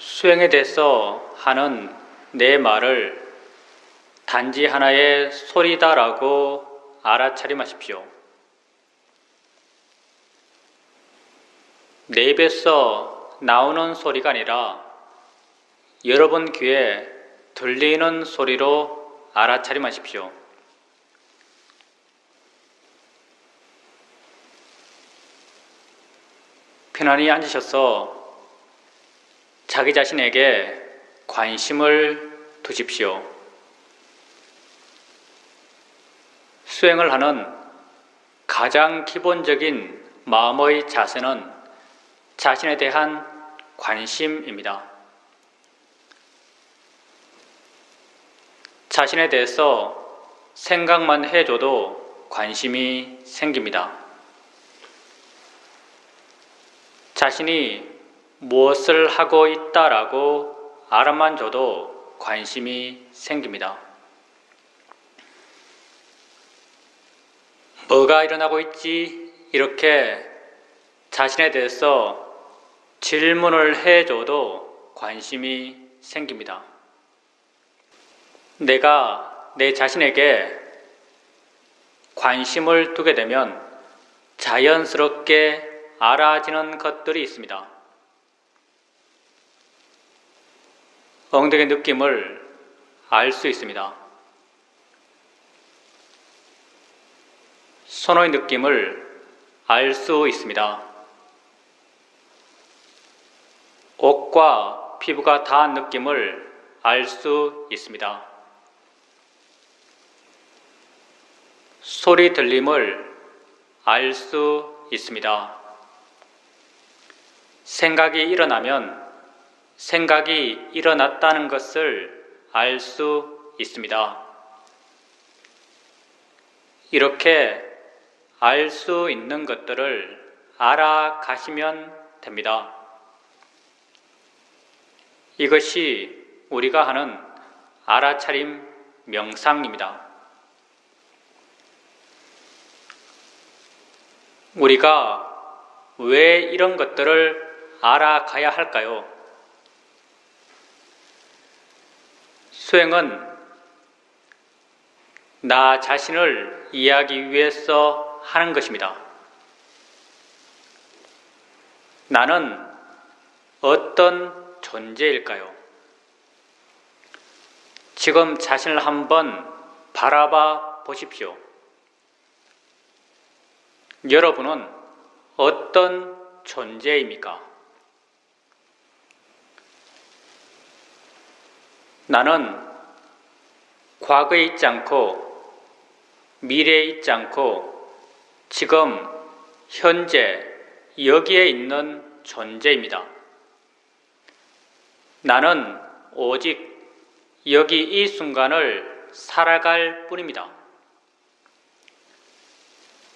수행에 대해서 하는 내 말을 단지 하나의 소리다라고 알아차림하십시오. 내 입에서 나오는 소리가 아니라 여러분 귀에 들리는 소리로 알아차림하십시오. 편안히 앉으셔서 자기 자신에게 관심을 두십시오. 수행을 하는 가장 기본적인 마음의 자세는 자신에 대한 관심입니다. 자신에 대해서 생각만 해줘도 관심이 생깁니다. 자신이 무엇을 하고 있다라고 알아만 줘도 관심이 생깁니다. 뭐가 일어나고 있지? 이렇게 자신에 대해서 질문을 해줘도 관심이 생깁니다. 내가 내 자신에게 관심을 두게 되면 자연스럽게 알아지는 것들이 있습니다. 엉덩이 느낌을 알 수 있습니다. 손의 느낌을 알 수 있습니다. 옷과 피부가 닿은 느낌을 알 수 있습니다. 소리 들림을 알 수 있습니다. 생각이 일어나면 생각이 일어났다는 것을 알 수 있습니다. 이렇게 알 수 있는 것들을 알아가시면 됩니다. 이것이 우리가 하는 알아차림 명상입니다. 우리가 왜 이런 것들을 알아가야 할까요? 수행은 나 자신을 이해하기 위해서 하는 것입니다. 나는 어떤 존재일까요? 지금 자신을 한번 바라봐 보십시오. 여러분은 어떤 존재입니까? 나는 과거에 있지 않고 미래에 있지 않고 지금 현재 여기에 있는 존재입니다. 나는 오직 여기 이 순간을 살아갈 뿐입니다.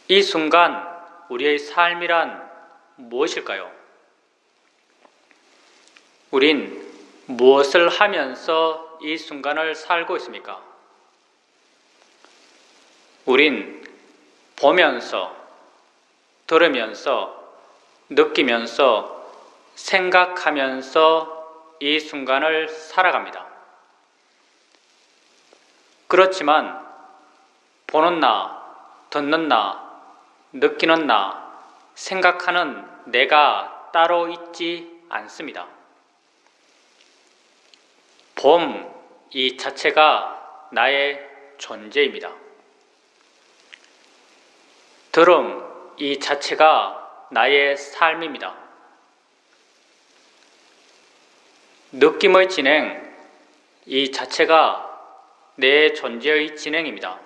이 순간 우리의 삶이란 무엇일까요? 우린 무엇을 하면서 이 순간을 살고 있습니까? 우린 보면서, 들으면서, 느끼면서, 생각하면서 이 순간을 살아갑니다. 그렇지만 보는 나, 듣는 나, 느끼는 나, 생각하는 내가 따로 있지 않습니다. 봄 이 자체가 나의 존재입니다. 들음 이 자체가 나의 삶입니다. 느낌의 진행 이 자체가 내 존재의 진행입니다.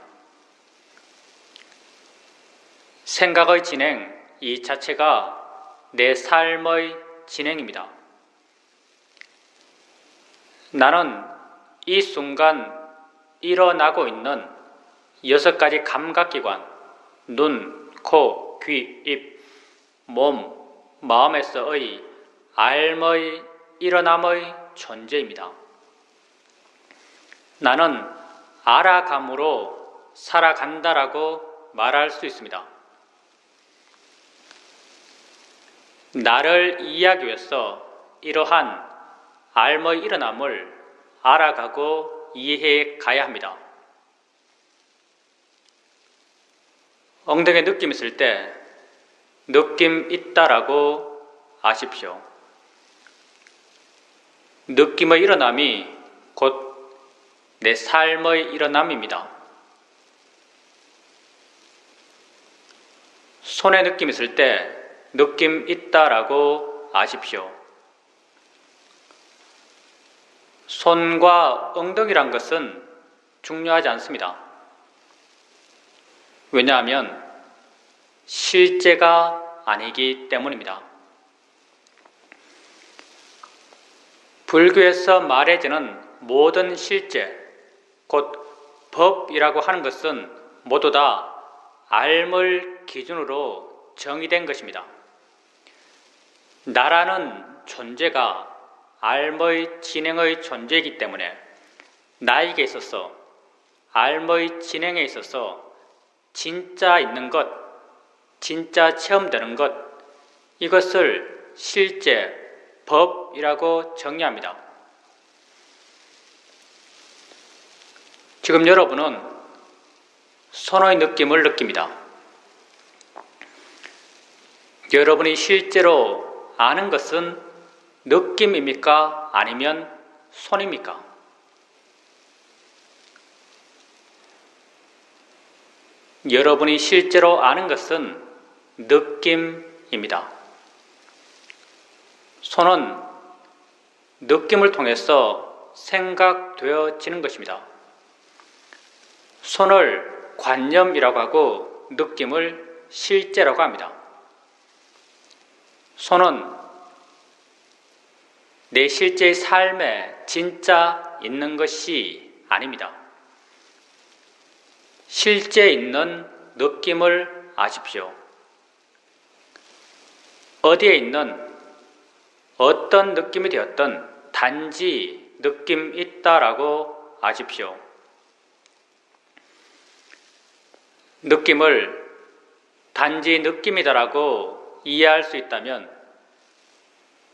생각의 진행 이 자체가 내 삶의 진행입니다. 나는 이 순간 일어나고 있는 6가지 감각기관, 눈, 코, 귀, 입, 몸, 마음에서의 알의 일어남의 존재입니다. 나는 알아감으로 살아간다라고 말할 수 있습니다. 나를 이해하기 위해서 이러한 삶의 일어남을 알아가고 이해해 가야 합니다. 엉덩이에 느낌 있을 때 느낌 있다라고 아십시오. 느낌의 일어남이 곧 내 삶의 일어남입니다. 손에 느낌 있을 때 느낌 있다라고 아십시오. 손과 엉덩이란 것은 중요하지 않습니다. 왜냐하면 실제가 아니기 때문입니다. 불교에서 말해지는 모든 실제, 곧 법이라고 하는 것은 모두 다 삶을 기준으로 정의된 것입니다. 나라는 존재가 삶의 진행의 존재이기 때문에 나에게 있어서 삶의 진행에 있어서 진짜 있는 것, 진짜 체험되는 것, 이것을 실제, 법이라고 정의합니다. 지금 여러분은 손의 느낌을 느낍니다. 여러분이 실제로 아는 것은 느낌입니까? 아니면 손입니까? 여러분이 실제로 아는 것은 느낌입니다. 손은 느낌을 통해서 생각되어지는 것입니다. 손을 관념이라고 하고 느낌을 실제라고 합니다. 손은 내 실제의 삶에 진짜 있는 것이 아닙니다. 실제 있는 느낌을 아십시오. 어디에 있는 어떤 느낌이 되었든 단지 느낌 있다라고 아십시오. 느낌을 단지 느낌이다라고 이해할 수 있다면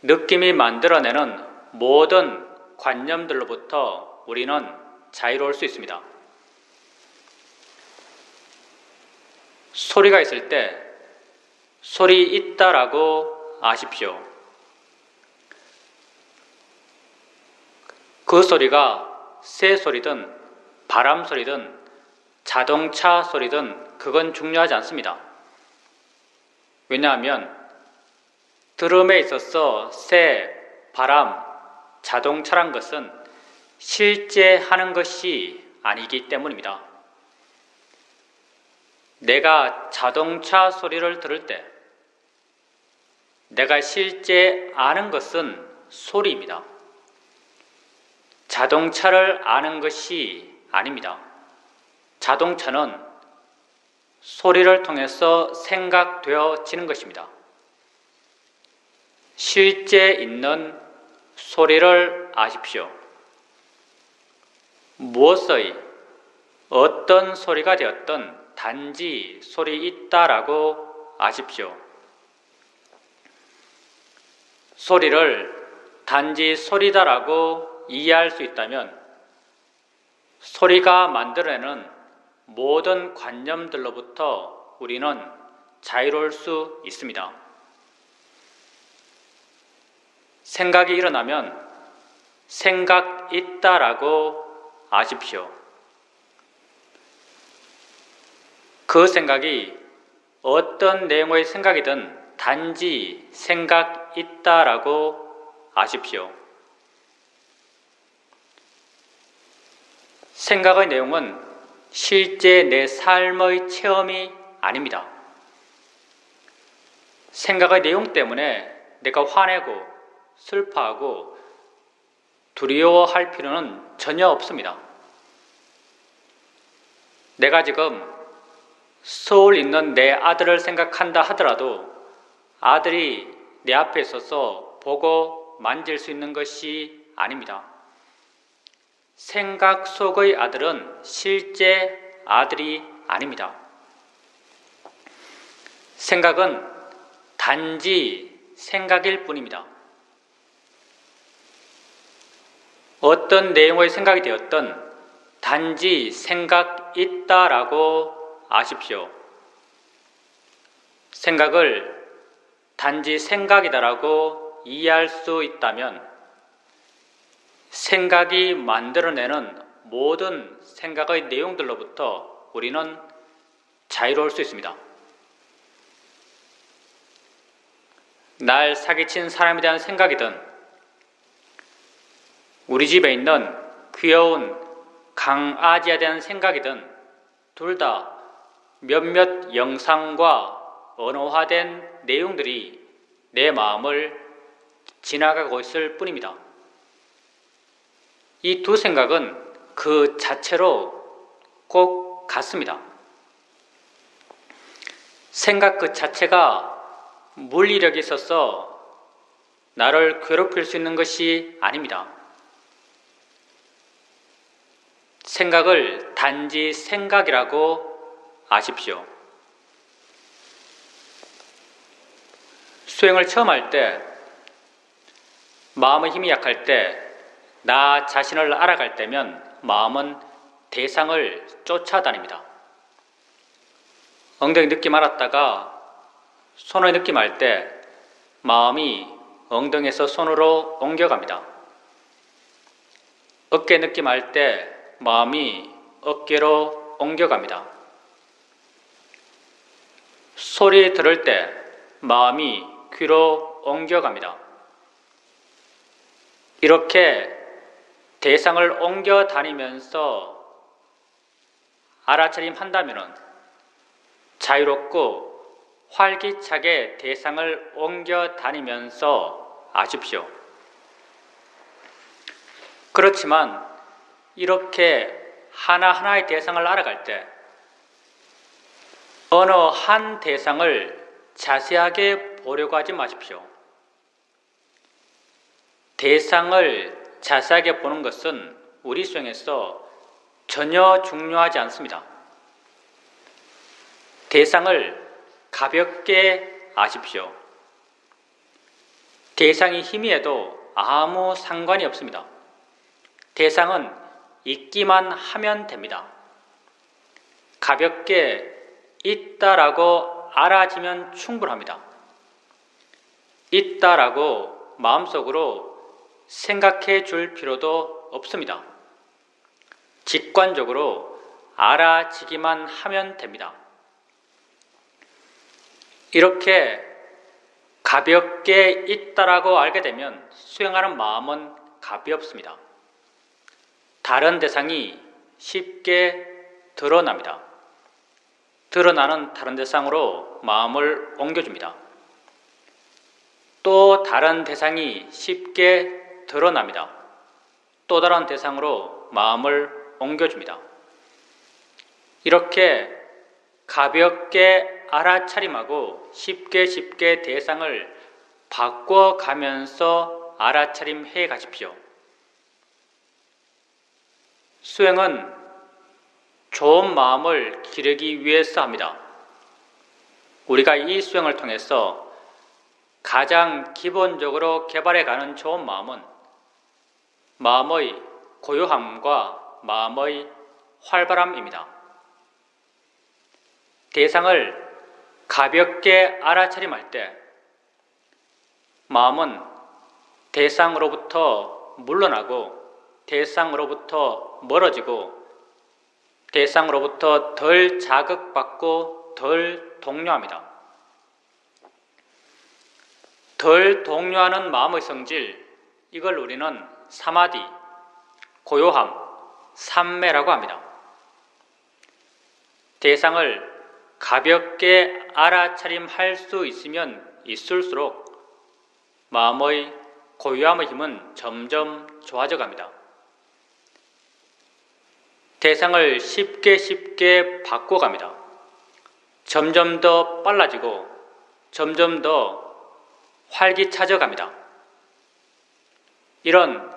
느낌이 만들어내는 모든 관념들로부터 우리는 자유로울 수 있습니다. 소리가 있을 때 소리 있다라고 아십시오. 그 소리가 새 소리든 바람 소리든 자동차 소리든 그건 중요하지 않습니다. 왜냐하면 들음에 있어서 새, 바람, 자동차란 것은 실제 하는 것이 아니기 때문입니다. 내가 자동차 소리를 들을 때 내가 실제 아는 것은 소리입니다. 자동차를 아는 것이 아닙니다. 자동차는 소리를 통해서 생각되어지는 것입니다. 실제 있는 소리를 아십시오. 무엇의 어떤 소리가 되었든 단지 소리 있다라고 아십시오. 소리를 단지 소리다라고 이해할 수 있다면 소리가 만들어내는 모든 관념들로부터 우리는 자유로울 수 있습니다. 생각이 일어나면 생각 있다라고 아십시오. 그 생각이 어떤 내용의 생각이든 단지 생각 있다라고 아십시오. 생각의 내용은 실제 내 삶의 체험이 아닙니다. 생각의 내용 때문에 내가 화내고 슬퍼하고 두려워할 필요는 전혀 없습니다. 내가 지금 서울 있는 내 아들을 생각한다 하더라도 아들이 내 앞에 있어서 보고 만질 수 있는 것이 아닙니다. 생각 속의 아들은 실제 아들이 아닙니다. 생각은 단지 생각일 뿐입니다. 어떤 내용의 생각이 되었든 단지 생각 있다라고 아십시오. 생각을 단지 생각이다라고 이해할 수 있다면 생각이 만들어내는 모든 생각의 내용들로부터 우리는 자유로울 수 있습니다. 날 사기친 사람에 대한 생각이든 우리 집에 있는 귀여운 강아지에 대한 생각이든 둘 다 몇몇 영상과 언어화된 내용들이 내 마음을 지나가고 있을 뿐입니다. 이 두 생각은 그 자체로 꼭 같습니다. 생각 그 자체가 물리력이 있어서 나를 괴롭힐 수 있는 것이 아닙니다. 생각을 단지 생각이라고 아십시오. 수행을 처음 할 때, 마음의 힘이 약할 때, 나 자신을 알아갈 때면 마음은 대상을 쫓아다닙니다. 엉덩이 느낌 알았다가 손의 느낌 알 때 마음이 엉덩이에서 손으로 옮겨갑니다. 어깨 느낌 알 때 마음이 어깨로 옮겨갑니다. 소리 들을 때 마음이 귀로 옮겨갑니다. 이렇게 대상을 옮겨 다니면서 알아차림 한다면 자유롭고 활기차게 대상을 옮겨 다니면서 아십시오. 그렇지만 이렇게 하나하나의 대상을 알아갈 때 어느 한 대상을 자세하게 보려고 하지 마십시오. 대상을 자세하게 보는 것은 우리 수행에서 전혀 중요하지 않습니다. 대상을 가볍게 아십시오. 대상이 희미해도 아무 상관이 없습니다. 대상은 있기만 하면 됩니다. 가볍게 있다라고 알아지면 충분합니다. 있다라고 마음속으로 생각해 줄 필요도 없습니다. 직관적으로 알아지기만 하면 됩니다. 이렇게 가볍게 있다라고 알게 되면 수행하는 마음은 가볍습니다. 다른 대상이 쉽게 드러납니다. 드러나는 다른 대상으로 마음을 옮겨줍니다. 또 다른 대상이 쉽게 드러납니다. 또 다른 대상으로 마음을 옮겨줍니다. 이렇게 가볍게 알아차림하고 쉽게 대상을 바꿔가면서 알아차림해 가십시오. 수행은 좋은 마음을 기르기 위해서 합니다. 우리가 이 수행을 통해서 가장 기본적으로 개발해가는 좋은 마음은 마음의 고요함과 마음의 활발함입니다. 대상을 가볍게 알아차림할 때 마음은 대상으로부터 물러나고 대상으로부터 멀어지고 대상으로부터 덜 자극받고 덜 동요합니다. 덜 동요하는 마음의 성질, 이걸 우리는 사마디, 고요함, 삼매라고 합니다. 대상을 가볍게 알아차림할 수 있으면 있을수록 마음의 고요함의 힘은 점점 좋아져 갑니다. 대상을 쉽게 바꿔갑니다. 점점 더 빨라지고 점점 더 활기차져 갑니다. 이런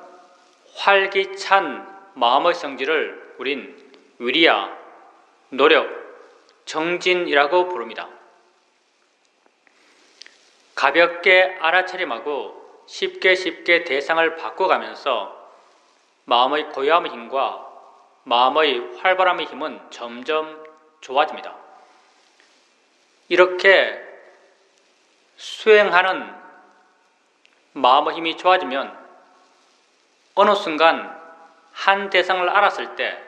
활기찬 마음의 성질을 우린 위리야, 노력, 정진이라고 부릅니다. 가볍게 알아차림하고 쉽게 대상을 바꿔가면서 마음의 고요함의 힘과 마음의 활발함의 힘은 점점 좋아집니다. 이렇게 수행하는 마음의 힘이 좋아지면 어느 순간 한 대상을 알았을 때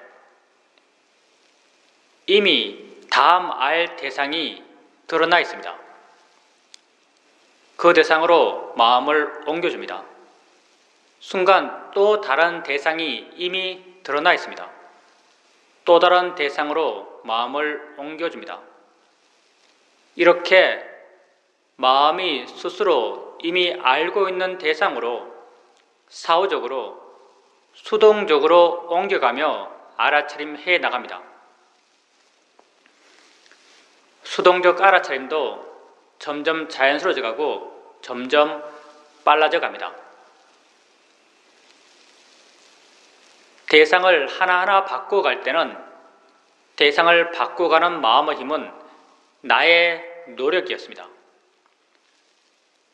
이미 다음 알 대상이 드러나 있습니다. 그 대상으로 마음을 옮겨줍니다. 순간 또 다른 대상이 이미 드러나 있습니다. 또 다른 대상으로 마음을 옮겨줍니다. 이렇게 마음이 스스로 이미 알고 있는 대상으로 사후적으로 수동적으로 옮겨가며 알아차림해 나갑니다. 수동적 알아차림도 점점 자연스러워져 가고 점점 빨라져 갑니다. 대상을 하나하나 바꿔갈 때는 대상을 바꿔가는 마음의 힘은 나의 노력이었습니다.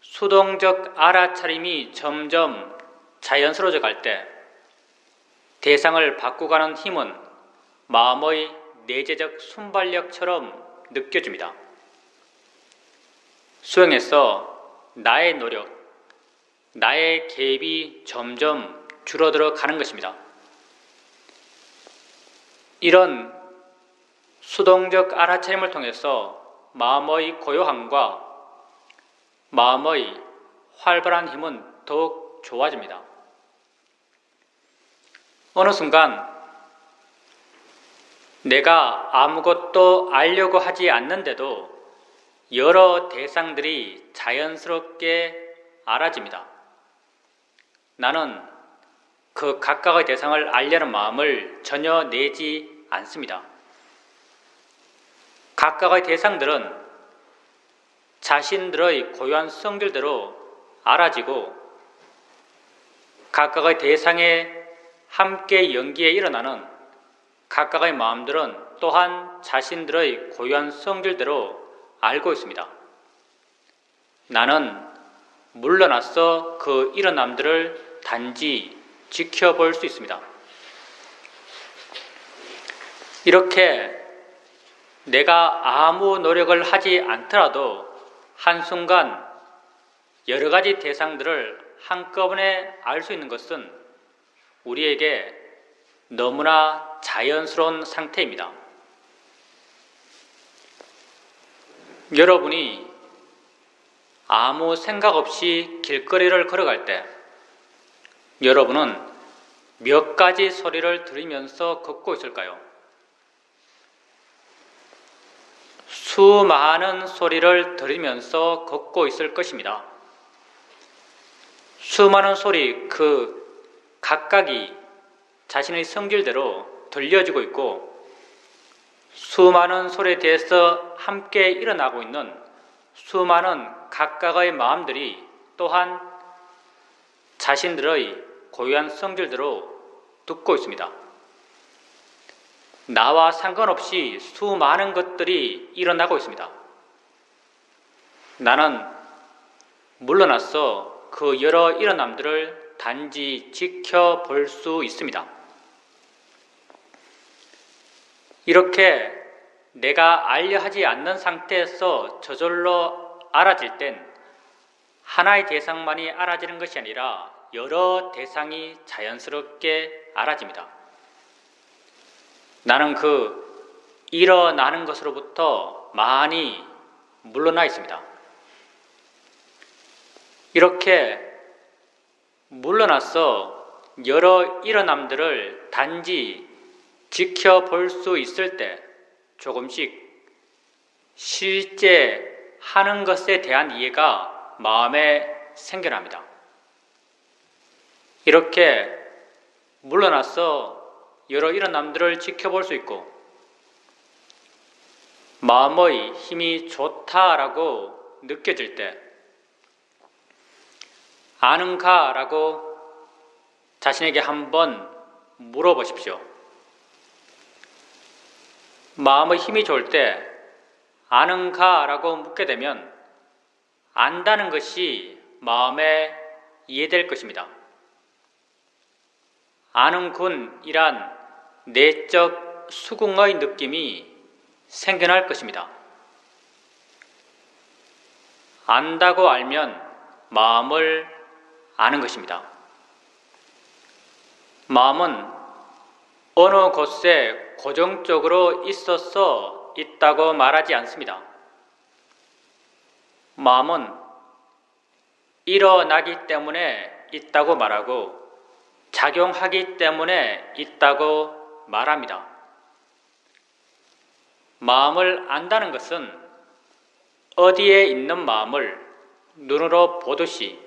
수동적 알아차림이 점점 자연스러워져 갈 때 대상을 바꿔가는 힘은 마음의 내재적 순발력처럼 느껴집니다. 수행에서 나의 노력, 나의 개입이 점점 줄어들어 가는 것입니다. 이런 수동적 알아차림을 통해서 마음의 고요함과 마음의 활발한 힘은 더욱 좋아집니다. 어느 순간 내가 아무것도 알려고 하지 않는데도 여러 대상들이 자연스럽게 알아집니다. 나는 그 각각의 대상을 알려는 마음을 전혀 내지 않습니다. 각각의 대상들은 자신들의 고유한 성질대로 알아지고 각각의 대상에 함께 연기에 일어나는 각각의 마음들은 또한 자신들의 고유한 성질대로 알고 있습니다. 나는 물러나서 그 일어남들을 단지 지켜볼 수 있습니다. 이렇게 내가 아무 노력을 하지 않더라도 한순간 여러 가지 대상들을 한꺼번에 알 수 있는 것은 우리에게 너무나 자연스러운 상태입니다. 여러분이 아무 생각 없이 길거리를 걸어갈 때 여러분은 몇 가지 소리를 들으면서 걷고 있을까요? 수많은 소리를 들으면서 걷고 있을 것입니다. 수많은 소리 그 각각이 자신의 성질대로 들려지고 있고 수많은 소리에 대해서 함께 일어나고 있는 수많은 각각의 마음들이 또한 자신들의 고유한 성질대로 듣고 있습니다. 나와 상관없이 수많은 것들이 일어나고 있습니다. 나는 물러나서 그 여러 일어남들을 단지 지켜볼 수 있습니다. 이렇게 내가 알려 하지 않는 상태에서 저절로 알아질 땐 하나의 대상만이 알아지는 것이 아니라 여러 대상이 자연스럽게 알아집니다. 나는 그 일어나는 것으로부터 많이 물러나 있습니다. 이렇게 물러나서 여러 일어남들을 단지 지켜볼 수 있을 때 조금씩 실제 하는 것에 대한 이해가 마음에 생겨납니다. 이렇게 물러나서 여러 일어남들을 지켜볼 수 있고 마음의 힘이 좋다라고 느껴질 때 아는가? 라고 자신에게 한번 물어보십시오. 마음의 힘이 좋을 때 아는가? 라고 묻게 되면 안다는 것이 마음에 이해될 것입니다. 아는군이란 내적 수긍의 느낌이 생겨날 것입니다. 안다고 알면 마음을 아는 것입니다. 마음은 어느 곳에 고정적으로 있어서 있다고 말하지 않습니다. 마음은 일어나기 때문에 있다고 말하고 작용하기 때문에 있다고 말합니다. 마음을 안다는 것은 어디에 있는 마음을 눈으로 보듯이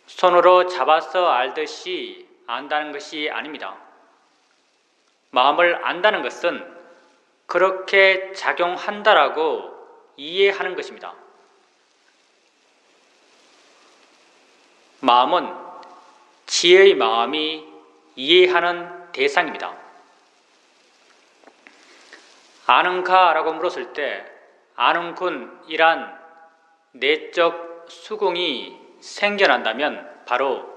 손으로 잡아서 알듯이 안다는 것이 아닙니다. 마음을 안다는 것은 그렇게 작용한다라고 이해하는 것입니다. 마음은 지혜의 마음이 이해하는 대상입니다. 아는가라고 물었을 때 아는군이란 내적 수긍이 생겨난다면 바로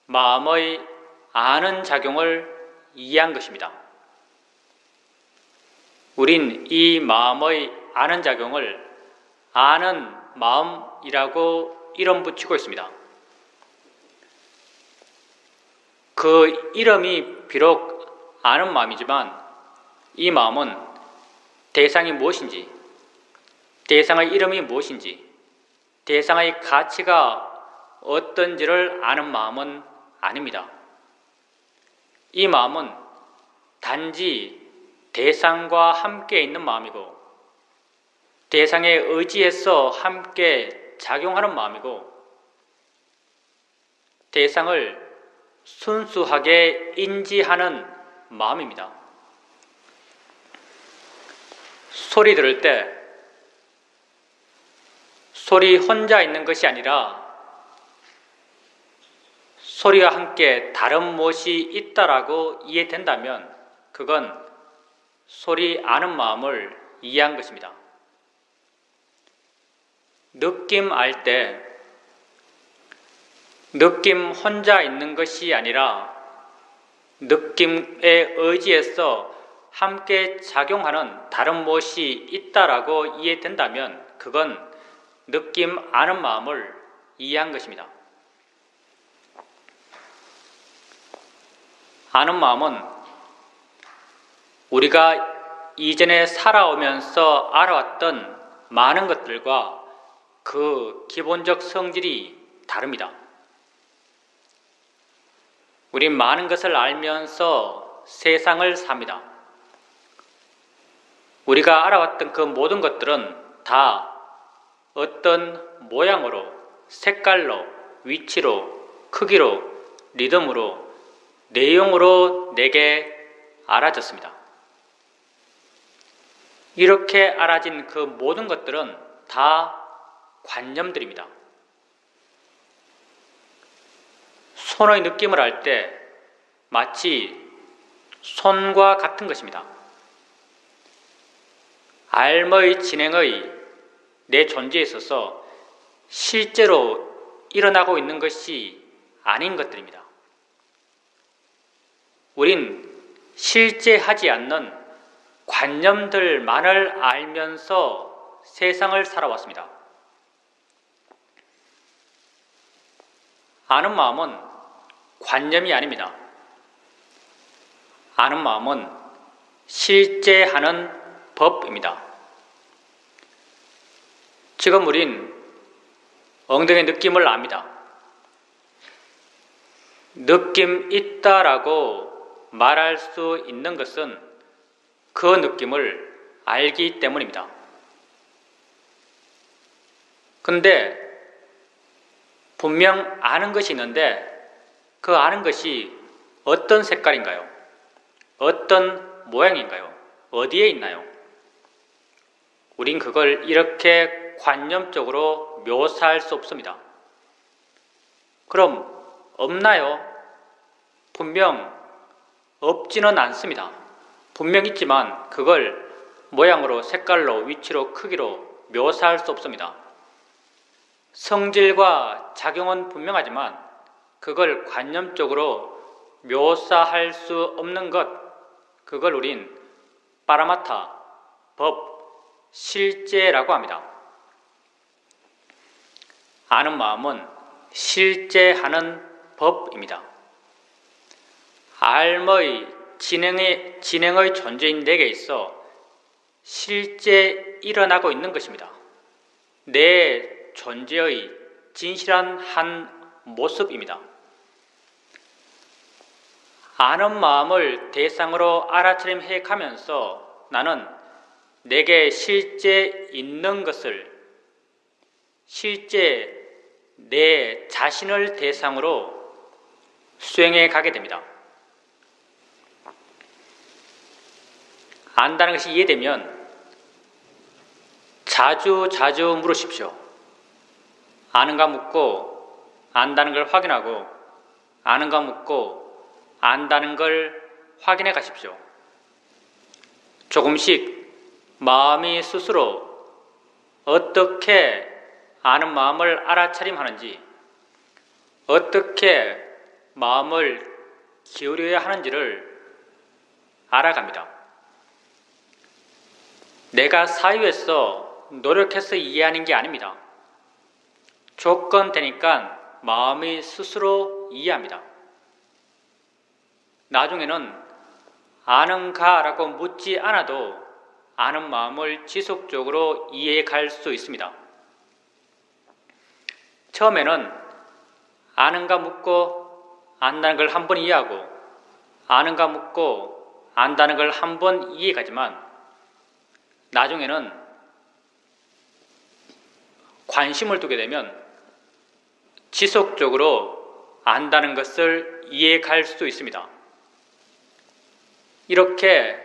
마음의 아는 작용을 이해한 것입니다. 우린 이 마음의 아는 작용을 아는 마음이라고 이름 붙이고 있습니다. 그 이름이 비록 아는 마음이지만 이 마음은 대상이 무엇인지, 대상의 이름이 무엇인지, 대상의 가치가 어떤지를 아는 마음은 아닙니다. 이 마음은 단지 대상과 함께 있는 마음이고 대상에 의지해서 함께 작용하는 마음이고 대상을 순수하게 인지하는 마음입니다. 소리 들을 때 소리 혼자 있는 것이 아니라 소리와 함께 다른 무엇이 있다라고 이해된다면 그건 소리 아는 마음을 이해한 것입니다. 느낌 알 때 느낌 혼자 있는 것이 아니라 느낌에 의지해서 함께 작용하는 다른 무엇이 있다라고 이해된다면 그건 느낌 아는 마음을 이해한 것입니다. 아는 마음은 우리가 이전에 살아오면서 알아왔던 많은 것들과 그 기본적 성질이 다릅니다. 우린 많은 것을 알면서 세상을 삽니다. 우리가 알아왔던 그 모든 것들은 다 어떤 모양으로, 색깔로, 위치로, 크기로, 리듬으로, 내용으로 내게 알아졌습니다. 이렇게 알아진 그 모든 것들은 다 관념들입니다. 손의 느낌을 알 때 마치 손과 같은 것입니다. 알의 진행의 내 존재에 있어서 실제로 일어나고 있는 것이 아닌 것들입니다. 우린 실제 하지 않는 관념들만을 알면서 세상을 살아왔습니다. 아는 마음은 관념이 아닙니다. 아는 마음은 실제 하는 법입니다. 지금 우린 엉덩이 느낌을 압니다. 느낌 있다라고 말할 수 있는 것은 그 느낌을 알기 때문입니다. 근데 분명 아는 것이 있는데 그 아는 것이 어떤 색깔인가요? 어떤 모양인가요? 어디에 있나요? 우린 그걸 이렇게 관념적으로 묘사할 수 없습니다. 그럼 없나요? 분명 없지는 않습니다. 분명 있지만 그걸 모양으로, 색깔로, 위치로, 크기로 묘사할 수 없습니다. 성질과 작용은 분명하지만 그걸 관념적으로 묘사할 수 없는 것, 그걸 우린 파라마타, 법, 실제라고 합니다. 아는 마음은 실제하는 법입니다. 알의 진행의 존재인 내게 있어 실제 일어나고 있는 것입니다. 내 존재의 진실한 한 모습입니다. 아는 마음을 대상으로 알아차림해 가면서 나는 내게 실제 있는 것을, 실제 내 자신을 대상으로 수행해 가게 됩니다. 안다는 것이 이해되면 자주 물으십시오. 아는가 묻고 안다는 걸 확인하고, 아는가 묻고 안다는 걸 확인해 가십시오. 조금씩 마음이 스스로 어떻게 아는 마음을 알아차림하는지, 어떻게 마음을 기울여야 하는지를 알아갑니다. 내가 사유해서 노력해서 이해하는 게 아닙니다. 조건 되니까 마음이 스스로 이해합니다. 나중에는 아는가? 라고 묻지 않아도 아는 마음을 지속적으로 이해해 갈 수 있습니다. 처음에는 아는가 묻고 안다는 걸 한 번 이해하고, 아는가 묻고 안다는 걸 한 번 이해가지만 나중에는 관심을 두게 되면 지속적으로 안다는 것을 이해해 갈 수 있습니다. 이렇게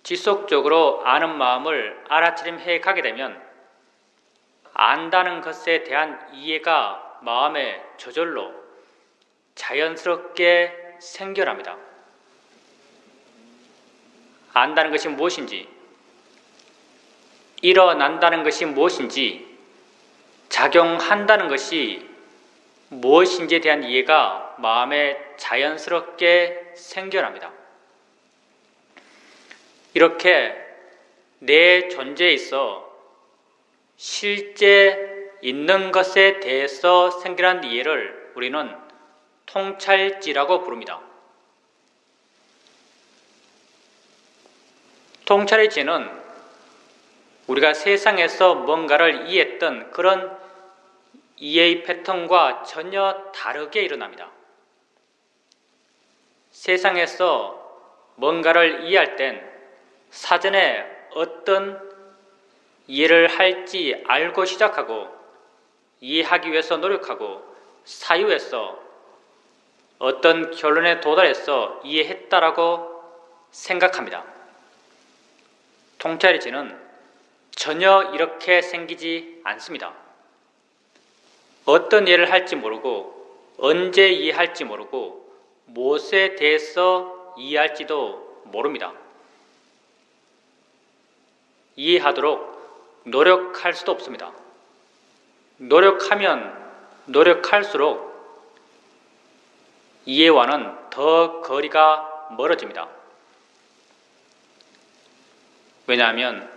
지속적으로 아는 마음을 알아차림해 가게 되면 안다는 것에 대한 이해가 마음에 저절로 자연스럽게 생겨납니다. 안다는 것이 무엇인지, 일어난다는 것이 무엇인지, 작용한다는 것이 무엇인지에 대한 이해가 마음에 자연스럽게 생겨납니다. 이렇게 내 존재에 있어 실제 있는 것에 대해서 생겨난 이해를 우리는 통찰지라고 부릅니다. 통찰의 지는 우리가 세상에서 뭔가를 이해했던 그런 이해의 패턴과 전혀 다르게 일어납니다. 세상에서 뭔가를 이해할 땐 사전에 어떤 이해를 할지 알고 시작하고, 이해하기 위해서 노력하고, 사유해서 어떤 결론에 도달해서 이해했다라고 생각합니다. 통찰의 지는 전혀 이렇게 생기지 않습니다. 어떤 이해를 할지 모르고, 언제 이해할지 모르고, 무엇에 대해서 이해할지도 모릅니다. 이해하도록 노력할 수도 없습니다. 노력하면 노력할수록 이해와는 더 거리가 멀어집니다. 왜냐하면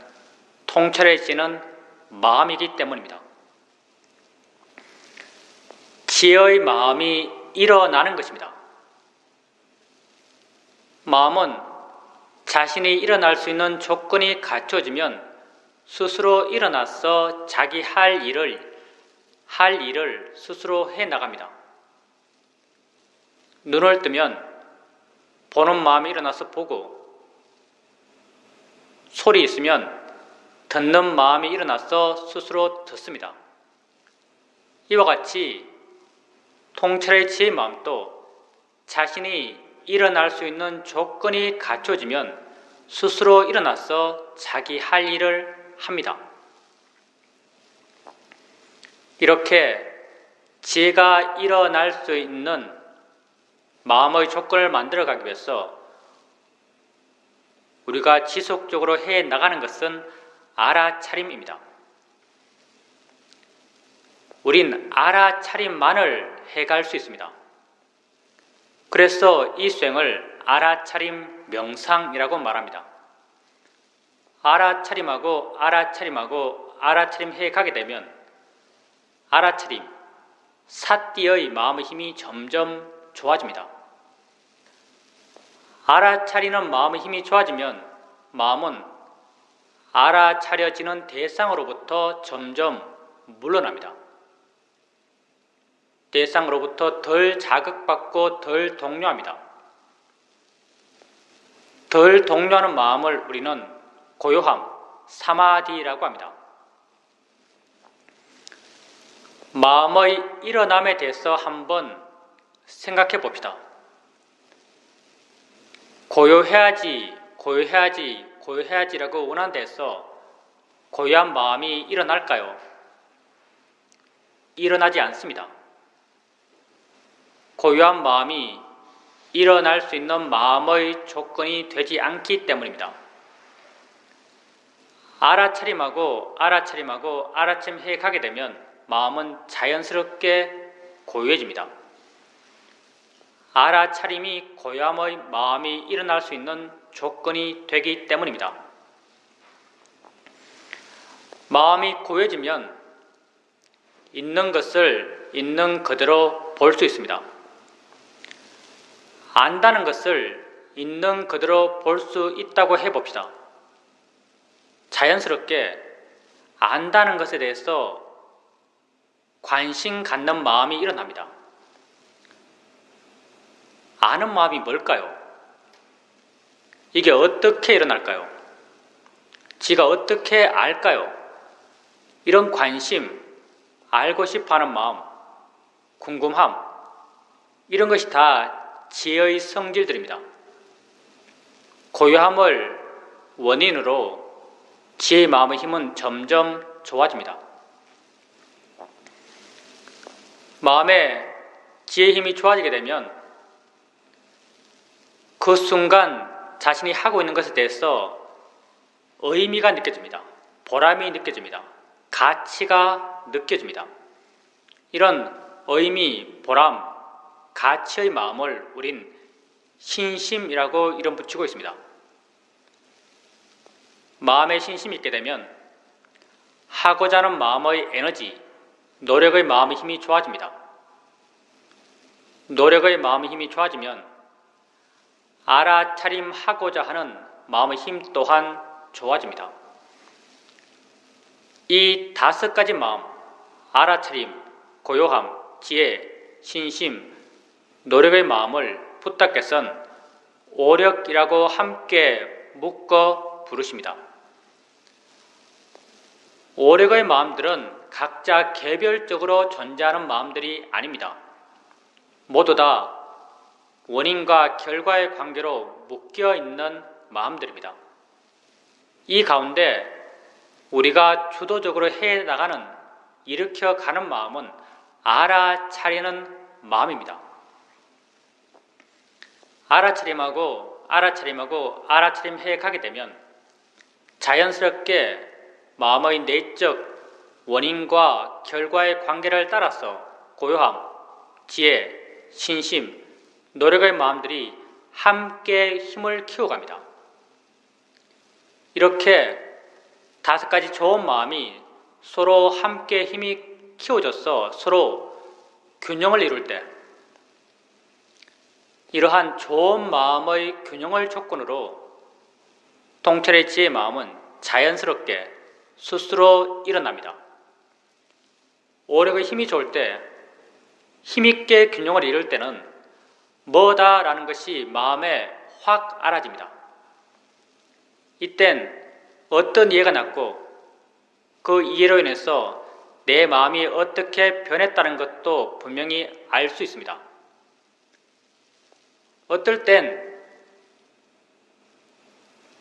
통찰의 지는 마음이기 때문입니다. 지혜의 마음이 일어나는 것입니다. 마음은 자신이 일어날 수 있는 조건이 갖춰지면 스스로 일어나서 자기 할 일을 스스로 해나갑니다. 눈을 뜨면 보는 마음이 일어나서 보고, 소리 있으면 듣는 마음이 일어나서 스스로 듣습니다. 이와 같이 통찰의 지혜의 마음도 자신이 일어날 수 있는 조건이 갖춰지면 스스로 일어나서 자기 할 일을 합니다. 이렇게 지혜가 일어날 수 있는 마음의 조건을 만들어가기 위해서 우리가 지속적으로 해 나가는 것은 알아차림입니다. 우린 알아차림만을 해갈 수 있습니다. 그래서 이 수행을 알아차림 명상이라고 말합니다. 알아차림하고 알아차림해 가게 되면 알아차림, 사띠의 마음의 힘이 점점 좋아집니다. 알아차리는 마음의 힘이 좋아지면 마음은 알아차려지는 대상으로부터 점점 물러납니다. 대상으로부터 덜 자극받고 덜 동요합니다. 덜 동요하는 마음을 우리는 고요함, 사마디라고 합니다. 마음의 일어남에 대해서 한번 생각해 봅시다. 고요해야지라고 원하는 데서 고요한 마음이 일어날까요? 일어나지 않습니다. 고요한 마음이 일어날 수 있는 마음의 조건이 되지 않기 때문입니다. 알아차림해 가게 되면 마음은 자연스럽게 고요해집니다. 알아차림이 고요함의 마음이 일어날 수 있는 조건이 되기 때문입니다. 마음이 고요해지면 있는 것을 있는 그대로 볼 수 있습니다. 안다는 것을 있는 그대로 볼 수 있다고 해봅시다. 자연스럽게 안다는 것에 대해서 관심 갖는 마음이 일어납니다. 아는 마음이 뭘까요? 이게 어떻게 일어날까요? 지가 어떻게 알까요? 이런 관심, 알고 싶어하는 마음, 궁금함, 이런 것이 다 지혜의 성질들입니다. 고요함을 원인으로 지혜의 마음의 힘은 점점 좋아집니다. 마음에 지혜의 힘이 좋아지게 되면 그 순간 자신이 하고 있는 것에 대해서 의미가 느껴집니다. 보람이 느껴집니다. 가치가 느껴집니다. 이런 의미, 보람, 가치의 마음을 우린 신심이라고 이름 붙이고 있습니다. 마음에 신심이 있게 되면 하고자 하는 마음의 에너지, 노력의 마음의 힘이 좋아집니다. 노력의 마음의 힘이 좋아지면 알아차림하고자 하는 마음의 힘 또한 좋아집니다. 이 5가지 마음, 알아차림, 고요함, 지혜, 신심, 노력의 마음을 부탁께서는 오력이라고 함께 묶어 부르십니다. 오력의 마음들은 각자 개별적으로 존재하는 마음들이 아닙니다. 모두 다 원인과 결과의 관계로 묶여있는 마음들입니다. 이 가운데 우리가 주도적으로 해나가는, 일으켜가는 마음은 알아차리는 마음입니다. 알아차림해 가게 되면 자연스럽게 마음의 내적 원인과 결과의 관계를 따라서 고요함, 지혜, 신심, 노력의 마음들이 함께 힘을 키워갑니다. 이렇게 5가지 좋은 마음이 서로 함께 힘이 키워져서 서로 균형을 이룰 때, 이러한 좋은 마음의 균형을 조건으로 통찰의 지혜의 마음은 자연스럽게 스스로 일어납니다. 오력의 힘이 좋을 때, 힘있게 균형을 이룰 때는 뭐다라는 것이 마음에 확 알아집니다. 이땐 어떤 이해가 났고 그 이해로 인해서 내 마음이 어떻게 변했다는 것도 분명히 알 수 있습니다. 어떨 땐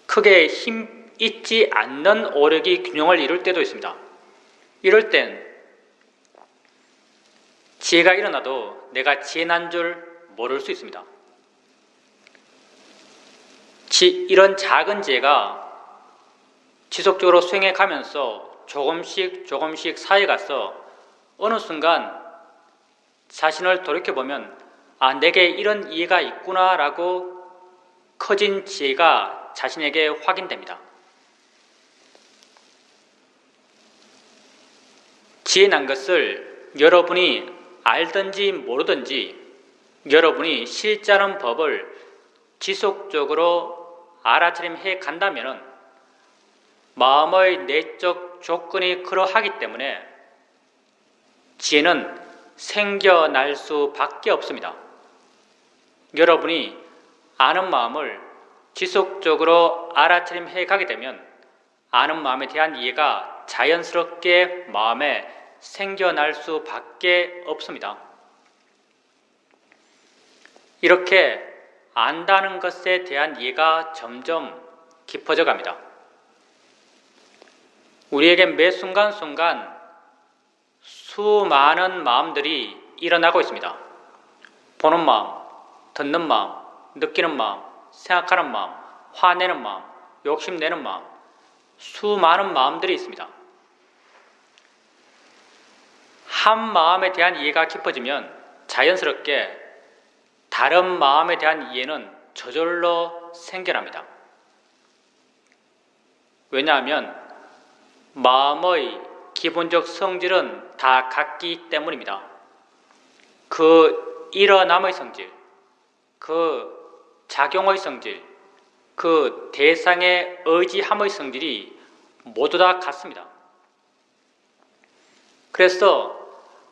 크게 힘 있지 않는 오력이 균형을 이룰 때도 있습니다. 이럴 땐 지혜가 일어나도 내가 지혜 난 줄 모를 수 있습니다. 이런 작은 지혜가 지속적으로 수행해 가면서 조금씩 쌓여가서 어느 순간 자신을 돌이켜보면 아, 내게 이런 이해가 있구나라고 커진 지혜가 자신에게 확인됩니다. 지혜난 것을 여러분이 알든지 모르든지 여러분이 실제하는 법을 지속적으로 알아차림해 간다면 마음의 내적 조건이 그러하기 때문에 지혜는 생겨날 수밖에 없습니다. 여러분이 아는 마음을 지속적으로 알아차림해 가게 되면 아는 마음에 대한 이해가 자연스럽게 마음에 생겨날 수밖에 없습니다. 이렇게 안다는 것에 대한 이해가 점점 깊어져 갑니다. 우리에게 매 순간순간 수많은 마음들이 일어나고 있습니다. 보는 마음, 듣는 마음, 느끼는 마음, 생각하는 마음, 화내는 마음, 욕심내는 마음, 수많은 마음들이 있습니다. 한 마음에 대한 이해가 깊어지면 자연스럽게 다른 마음에 대한 이해는 저절로 생겨납니다. 왜냐하면 마음의 기본적 성질은 다 같기 때문입니다. 그 일어남의 성질, 그 작용의 성질, 그 대상의 의지함의 성질이 모두 다 같습니다. 그래서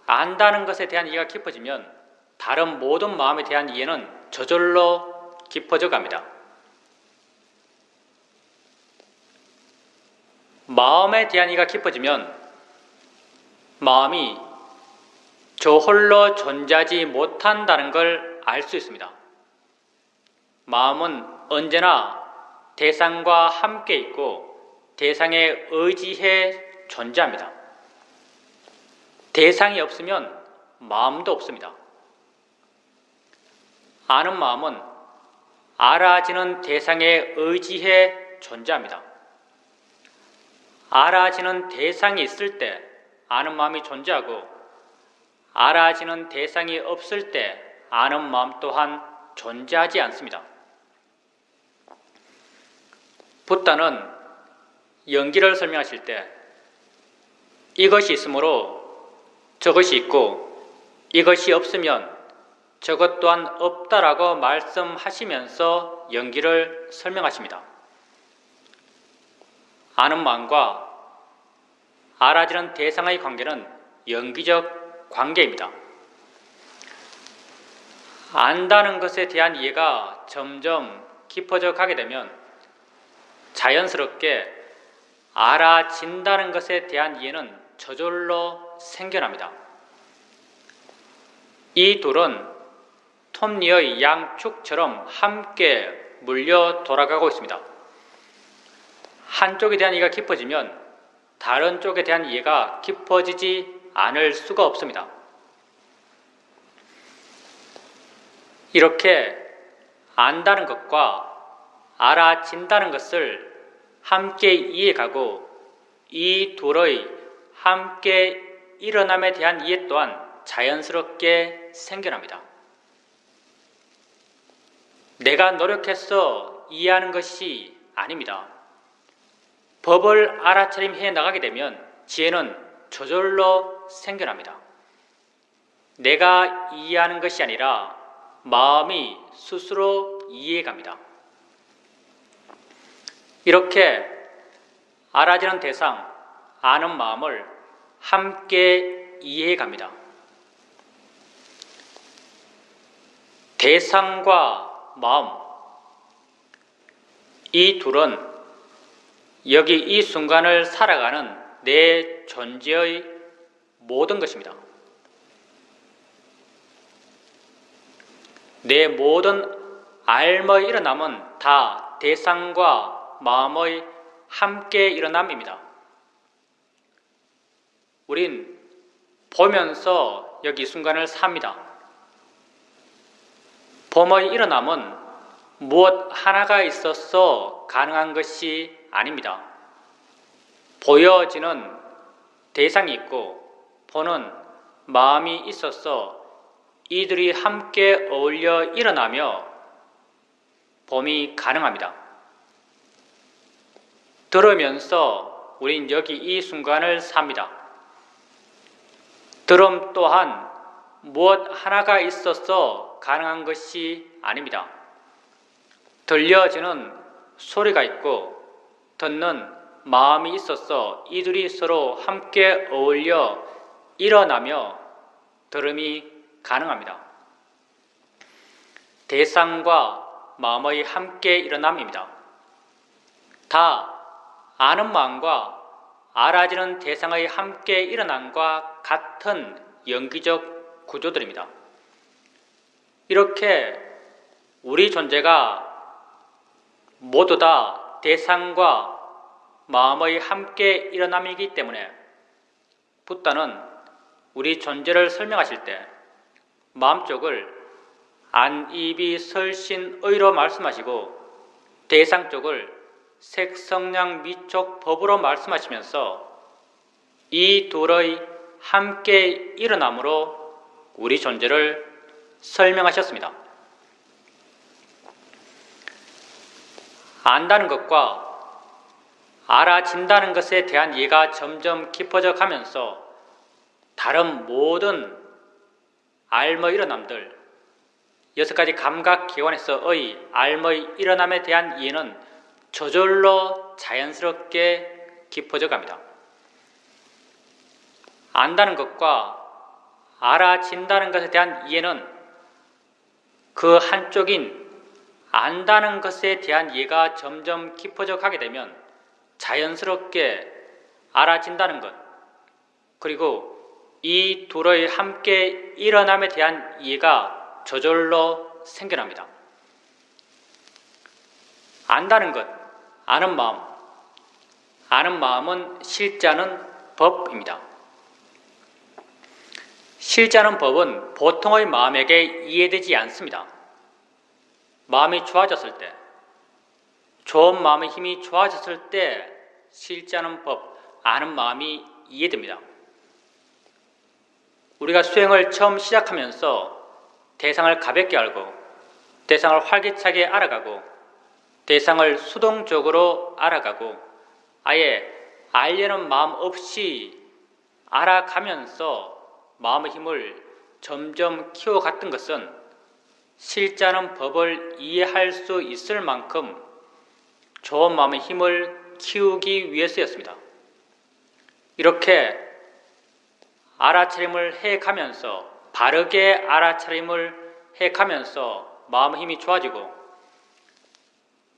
안다는 것에 대한 이해가 깊어지면 다른 모든 마음에 대한 이해는 저절로 깊어져 갑니다. 마음에 대한 이해가 깊어지면 마음이 저 홀로 존재하지 못한다는 걸 알 수 있습니다. 마음은 언제나 대상과 함께 있고 대상에 의지해 존재합니다. 대상이 없으면 마음도 없습니다. 아는 마음은 알아지는 대상에 의지해 존재합니다. 알아지는 대상이 있을 때 아는 마음이 존재하고 알아지는 대상이 없을 때 아는 마음 또한 존재하지 않습니다. 붓다는 연기를 설명하실 때 이것이 있으므로 저것이 있고 이것이 없으면 저것 또한 없다라고 말씀하시면서 연기를 설명하십니다. 아는 마음과 알아지는 대상의 관계는 연기적 관계입니다. 안다는 것에 대한 이해가 점점 깊어져 가게 되면 자연스럽게 알아진다는 것에 대한 이해는 저절로 생겨납니다. 이 둘은 톱니의 양축처럼 함께 물려 돌아가고 있습니다. 한쪽에 대한 이해가 깊어지면 다른 쪽에 대한 이해가 깊어지지 않을 수가 없습니다. 이렇게 안다는 것과 알아진다는 것을 함께 이해가고 이 둘의 함께 일어남에 대한 이해 또한 자연스럽게 생겨납니다. 내가 노력해서 이해하는 것이 아닙니다. 법을 알아차림해 나가게 되면 지혜는 저절로 생겨납니다. 내가 이해하는 것이 아니라 마음이 스스로 이해갑니다. 이렇게 알아지는 대상, 아는 마음을 함께 이해갑니다. 대상과 마음, 이 둘은 여기 이 순간을 살아가는 내 존재의 모든 것입니다. 내 모든 삶의 일어남은 다 대상과 마음의 함께 일어남입니다. 우린 보면서 여기 순간을 삽니다. 범의 일어남은 무엇 하나가 있어서 가능한 것이 아닙니다. 보여지는 대상이 있고 보는 마음이 있어서 이들이 함께 어울려 일어나며 봄이 가능합니다. 들으면서 우린 여기 이 순간을 삽니다. 들음 또한 무엇 하나가 있어서 가능한 것이 아닙니다. 들려지는 소리가 있고 듣는 마음이 있어서 이들이 서로 함께 어울려 일어나며 들음이 가능합니다. 대상과 마음의 함께 일어남입니다. 다 아는 마음과 알아지는 대상의 함께 일어남과 같은 연기적 구조들입니다. 이렇게 우리 존재가 모두 다 대상과 마음의 함께 일어남이기 때문에 붓다는 우리 존재를 설명하실 때 마음 쪽을 안이비 설신의로 말씀하시고 대상 쪽을 색성량 미촉 법으로 말씀하시면서 이 둘의 함께 일어남으로 우리 존재를 설명하셨습니다. 안다는 것과 알아진다는 것에 대한 이해가 점점 깊어져 가면서 다른 모든 알의 일어남들, 6가지 감각기관에서의 알의 일어남에 대한 이해는 저절로 자연스럽게 깊어져 갑니다. 안다는 것과 알아진다는 것에 대한 이해는 그 한쪽인 안다는 것에 대한 이해가 점점 깊어져 가게 되면 자연스럽게 알아진다는 것, 그리고 이 둘의 함께 일어남에 대한 이해가 저절로 생겨납니다. 안다는 것, 아는 마음, 아는 마음은 실제하는 법입니다. 실제하는 법은 보통의 마음에게 이해되지 않습니다. 마음이 좋아졌을 때, 좋은 마음의 힘이 좋아졌을 때 실제하는 법, 아는 마음이 이해됩니다. 우리가 수행을 처음 시작하면서 대상을 가볍게 알고 대상을 활기차게 알아가고 대상을 수동적으로 알아가고 아예 알려는 마음 없이 알아가면서 마음의 힘을 점점 키워갔던 것은 실제하는 법을 이해할 수 있을 만큼 좋은 마음의 힘을 키우기 위해서였습니다. 이렇게 알아차림을 해가면서 바르게 알아차림을 해가면서 마음의 힘이 좋아지고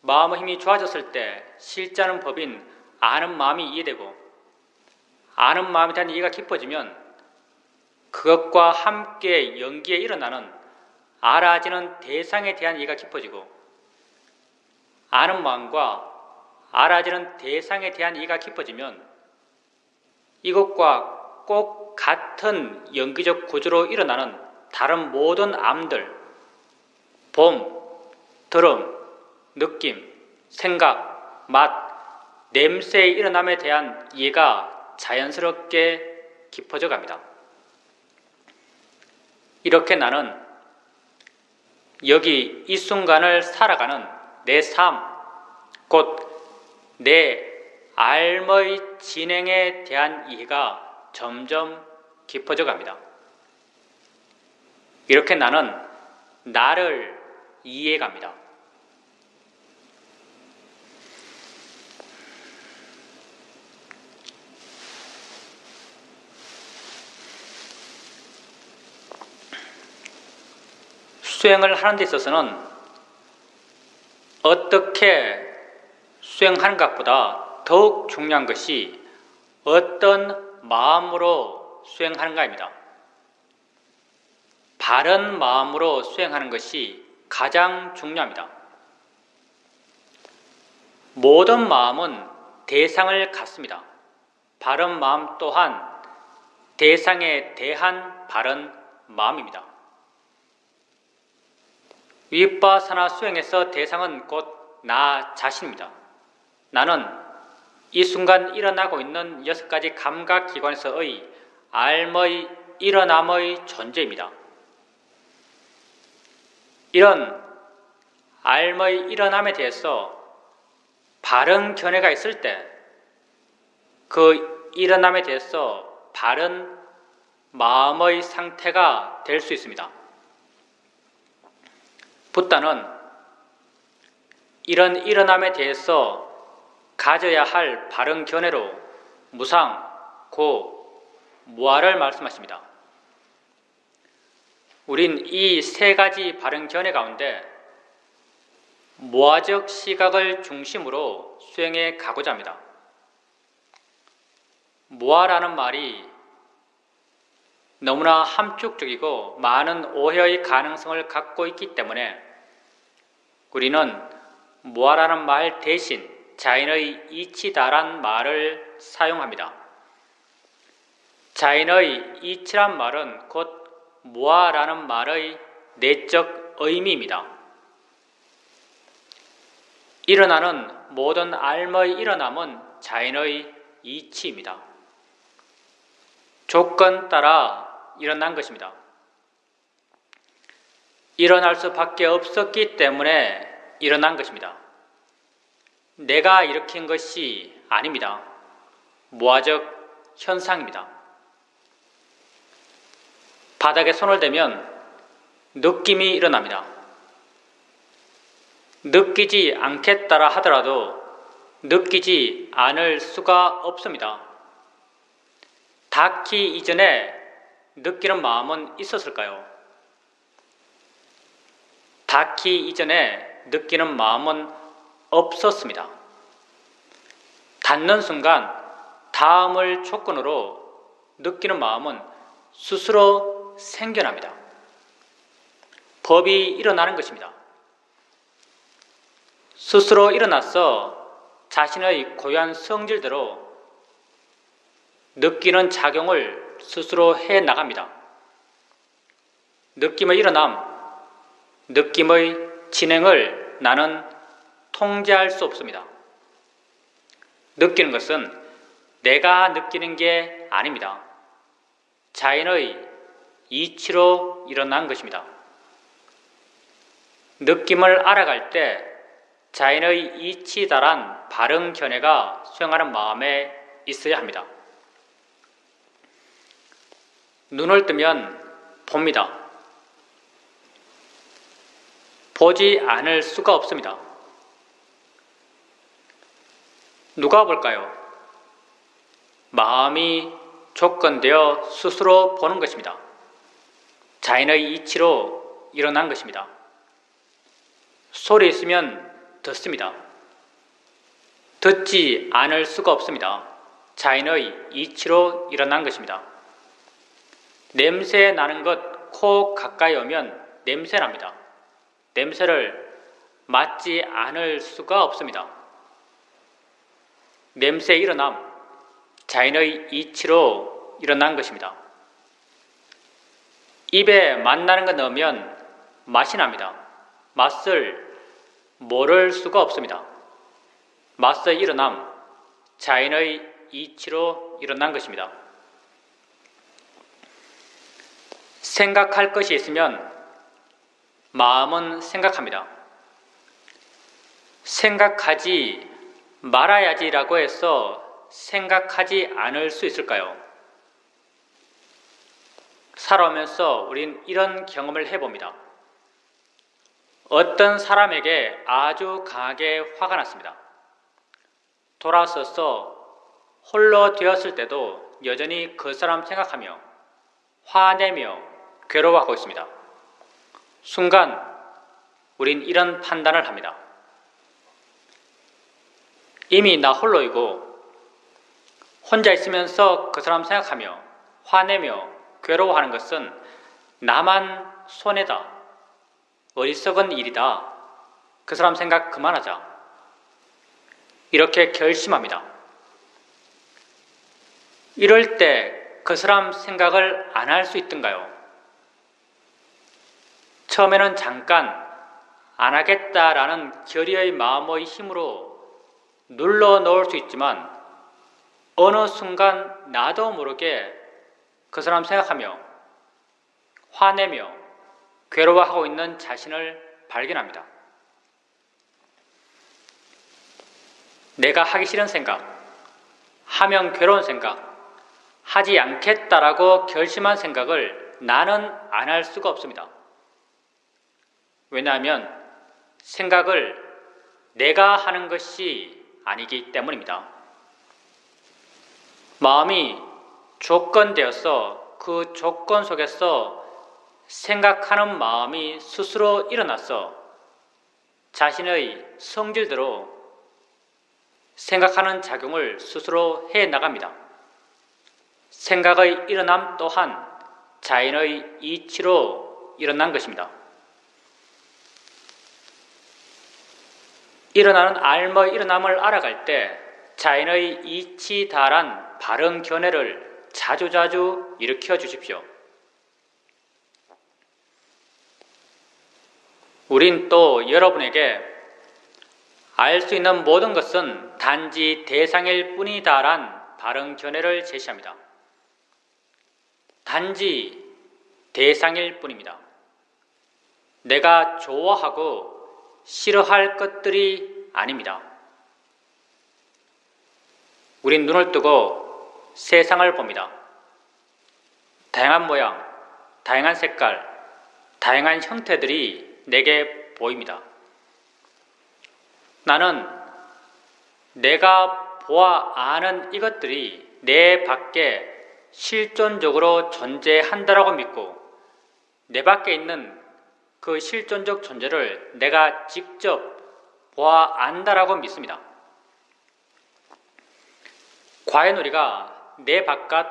마음의 힘이 좋아졌을 때 실제하는 법인 아는 마음이 이해되고 아는 마음에 대한 이해가 깊어지면 그것과 함께 연기에 일어나는 알아지는 대상에 대한 이해가 깊어지고 아는 마음과 알아지는 대상에 대한 이해가 깊어지면 이것과 꼭 같은 연기적 구조로 일어나는 다른 모든 암들, 봄, 들음, 느낌, 생각, 맛, 냄새의 일어남에 대한 이해가 자연스럽게 깊어져 갑니다. 이렇게 나는 여기 이 순간을 살아가는 내 삶, 곧 내 삶의 진행에 대한 이해가 점점 깊어져 갑니다. 이렇게 나는 나를 이해해 갑니다. 수행을 하는 데 있어서는 어떻게 수행하는 것보다 더욱 중요한 것이 어떤 마음으로 수행하는가입니다. 바른 마음으로 수행하는 것이 가장 중요합니다. 모든 마음은 대상을 갖습니다. 바른 마음 또한 대상에 대한 바른 마음입니다. 위빠사나 수행에서 대상은 곧 나 자신입니다. 나는 이 순간 일어나고 있는 6가지 감각기관에서의 알의 일어남의 존재입니다. 이런 삶의 일어남에 대해서 바른 견해가 있을 때 그 일어남에 대해서 바른 마음의 상태가 될 수 있습니다. 붓다는 이런 일어남에 대해서 가져야 할 바른 견해로 무상, 고, 무아를 말씀하십니다. 우린 이 세 가지 바른 견해 가운데 무아적 시각을 중심으로 수행해 가고자 합니다. 무아라는 말이 너무나 함축적이고 많은 오해의 가능성을 갖고 있기 때문에 우리는 무아라는 말 대신 자인의 이치다란 말을 사용합니다. 자인의 이치란 말은 곧 무아라는 말의 내적 의미입니다. 일어나는 모든 삶의 일어남은 자인의 이치입니다. 조건 따라 일어난 것입니다. 일어날 수밖에 없었기 때문에 일어난 것입니다. 내가 일으킨 것이 아닙니다. 무아적 현상입니다. 바닥에 손을 대면 느낌이 일어납니다. 느끼지 않겠다라 하더라도 느끼지 않을 수가 없습니다. 닿기 이전에 느끼는 마음은 있었을까요? 닿기 이전에 느끼는 마음은 없었습니다. 닿는 순간 다음을 조건으로 느끼는 마음은 스스로 생겨납니다. 법이 일어나는 것입니다. 스스로 일어나서 자신의 고유한 성질대로 느끼는 작용을 스스로 해나갑니다. 느낌의 일어남, 느낌의 진행을 나는 통제할 수 없습니다. 느끼는 것은 내가 느끼는 게 아닙니다. 자인의 이치로 일어난 것입니다. 느낌을 알아갈 때 자인의 이치다란 바른 견해가 수행하는 마음에 있어야 합니다. 눈을 뜨면 봅니다. 보지 않을 수가 없습니다. 누가 볼까요? 마음이 조건되어 스스로 보는 것입니다. 자인의 이치로 일어난 것입니다. 소리 있으면 듣습니다. 듣지 않을 수가 없습니다. 자인의 이치로 일어난 것입니다. 냄새 나는 것 코 가까이 오면 냄새 납니다. 냄새를 맡지 않을 수가 없습니다. 냄새의 일어남, 자인의 이치로 일어난 것입니다. 입에 맛 나는 것 넣으면 맛이 납니다. 맛을 모를 수가 없습니다. 맛의 일어남, 자인의 이치로 일어난 것입니다. 생각할 것이 있으면 마음은 생각합니다. 생각하지 말아야지라고 해서 생각하지 않을 수 있을까요? 살아오면서 우린 이런 경험을 해봅니다. 어떤 사람에게 아주 강하게 화가 났습니다. 돌아서서 홀로 되었을 때도 여전히 그 사람 생각하며 화내며 괴로워하고 있습니다. 순간 우린 이런 판단을 합니다. 이미 나 홀로이고 혼자 있으면서 그 사람 생각하며 화내며 괴로워하는 것은 나만 손해다. 어리석은 일이다. 그 사람 생각 그만하자. 이렇게 결심합니다. 이럴 때 그 사람 생각을 안 할 수 있던가요? 처음에는 잠깐 안 하겠다라는 결의의 마음의 힘으로 눌러 놓을 수 있지만 어느 순간 나도 모르게 그 사람 생각하며 화내며 괴로워하고 있는 자신을 발견합니다. 내가 하기 싫은 생각, 하면 괴로운 생각, 하지 않겠다라고 결심한 생각을 나는 안 할 수가 없습니다. 왜냐하면 생각을 내가 하는 것이 아니기 때문입니다. 마음이 조건되어서 그 조건 속에서 생각하는 마음이 스스로 일어나서 자신의 성질대로 생각하는 작용을 스스로 해나갑니다. 생각의 일어남 또한 자연의 이치로 일어난 것입니다. 일어나는 알의 일어남을 알아갈 때 자연의 이치다란 바른 견해를 자주자주 일으켜 주십시오. 우린 또 여러분에게 알 수 있는 모든 것은 단지 대상일 뿐이다란 바른 견해를 제시합니다. 단지 대상일 뿐입니다. 내가 좋아하고 싫어할 것들이 아닙니다. 우린 눈을 뜨고 세상을 봅니다. 다양한 모양, 다양한 색깔, 다양한 형태들이 내게 보입니다. 나는 내가 보아 아는 이것들이 내 밖에 실존적으로 존재한다라고 믿고 내 밖에 있는 그 실존적 존재를 내가 직접 보아 안다라고 믿습니다. 과연 우리가 내 바깥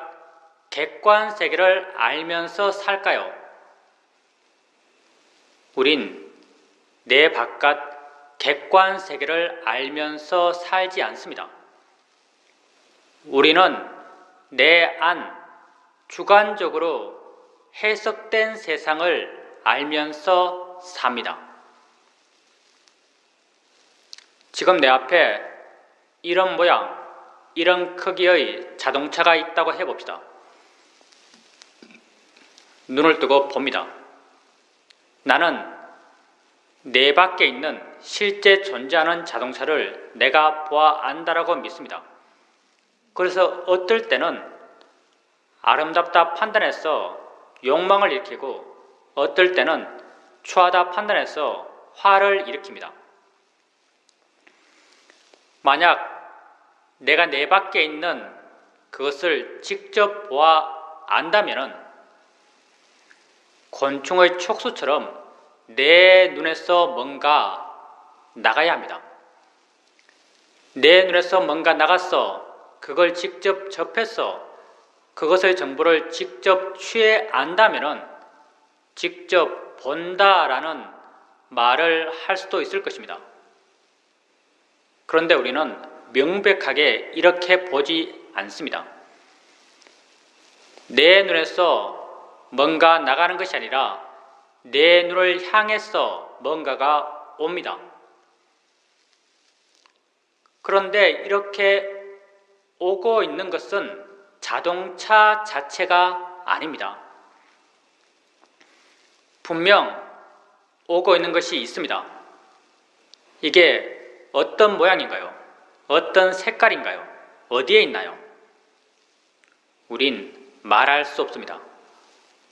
객관 세계를 알면서 살까요? 우린 내 바깥 객관 세계를 알면서 살지 않습니다. 우리는 내 안 주관적으로 해석된 세상을 알면서 삽니다. 지금 내 앞에 이런 모양, 이런 크기의 자동차가 있다고 해봅시다. 눈을 뜨고 봅니다. 나는 내 밖에 있는 실제 존재하는 자동차를 내가 보아 안다라고 믿습니다. 그래서 어떨 때는 아름답다 판단해서 욕망을 일으키고 어떨 때는 추하다 판단해서 화를 일으킵니다. 만약 내가 내 밖에 있는 그것을 직접 보아 안다면은 곤충의 촉수처럼 내 눈에서 뭔가 나가야 합니다. 내 눈에서 뭔가 나가서 그걸 직접 접해서 그것의 정보를 직접 취해 안다면은 직접 본다라는 말을 할 수도 있을 것입니다. 그런데 우리는 명백하게 이렇게 보지 않습니다. 내 눈에서 뭔가 나가는 것이 아니라 내 눈을 향해서 뭔가가 옵니다. 그런데 이렇게 오고 있는 것은 자동차 자체가 아닙니다. 분명 오고 있는 것이 있습니다. 이게 어떤 모양인가요? 어떤 색깔인가요? 어디에 있나요? 우린 말할 수 없습니다.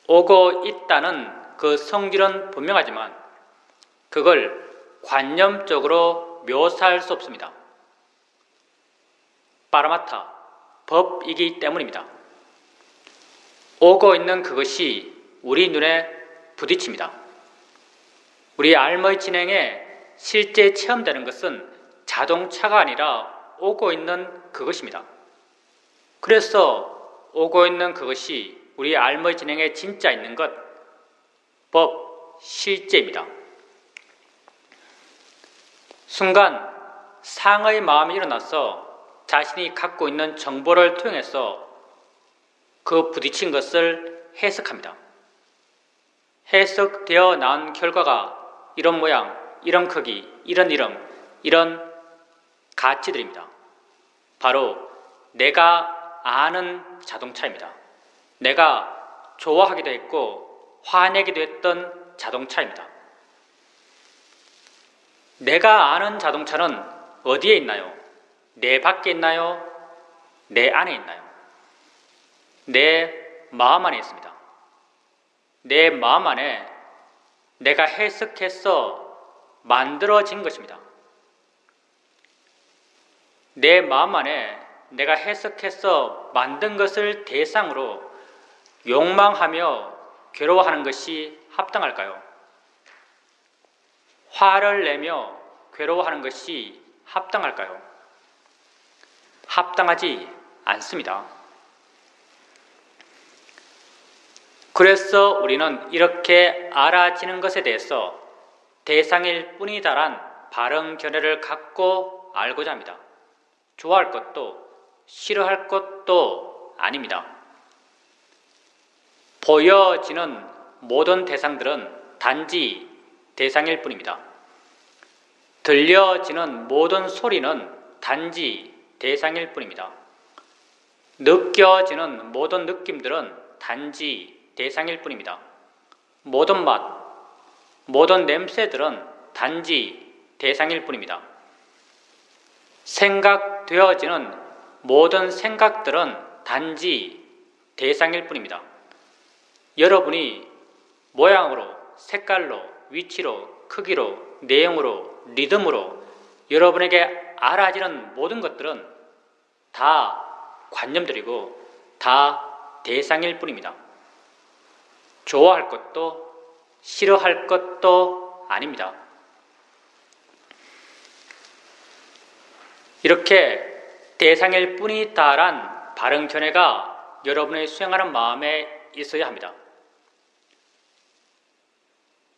오고 있다는 그 성질은 분명하지만 그걸 관념적으로 묘사할 수 없습니다. 파라마타, 법이기 때문입니다. 오고 있는 그것이 우리 눈에 부딪힙니다. 우리 알의 진행에 실제 체험되는 것은 자동차가 아니라 오고 있는 그것입니다. 그래서 오고 있는 그것이 우리 알의 진행에 진짜 있는 것, 법, 실제입니다. 순간 상의 마음이 일어나서 자신이 갖고 있는 정보를 통해서 그 부딪힌 것을 해석합니다. 해석되어 나온 결과가 이런 모양, 이런 크기, 이런 이름, 이런 가치들입니다. 바로 내가 아는 자동차입니다. 내가 좋아하기도 했고 화내기도 했던 자동차입니다. 내가 아는 자동차는 어디에 있나요? 내 밖에 있나요? 내 안에 있나요? 내 마음 안에 있습니다. 내 마음 안에 내가 해석해서 만들어진 것입니다. 내 마음 안에 내가 해석해서 만든 것을 대상으로 욕망하며 괴로워하는 것이 합당할까요? 화를 내며 괴로워하는 것이 합당할까요? 합당하지 않습니다. 그래서 우리는 이렇게 알아지는 것에 대해서 대상일 뿐이다란 바른 견해를 갖고 알고자 합니다. 좋아할 것도 싫어할 것도 아닙니다. 보여지는 모든 대상들은 단지 대상일 뿐입니다. 들려지는 모든 소리는 단지 대상일 뿐입니다. 느껴지는 모든 느낌들은 단지 대상일 뿐입니다. 모든 맛, 모든 냄새들은 단지 대상일 뿐입니다. 생각되어지는 모든 생각들은 단지 대상일 뿐입니다. 여러분이 모양으로, 색깔로, 위치로, 크기로, 내용으로, 리듬으로 여러분에게 알아지는 모든 것들은 다 관념들이고 다 대상일 뿐입니다. 좋아할 것도 싫어할 것도 아닙니다. 이렇게 대상일 뿐이다란 바른 견해가 여러분의 수행하는 마음에 있어야 합니다.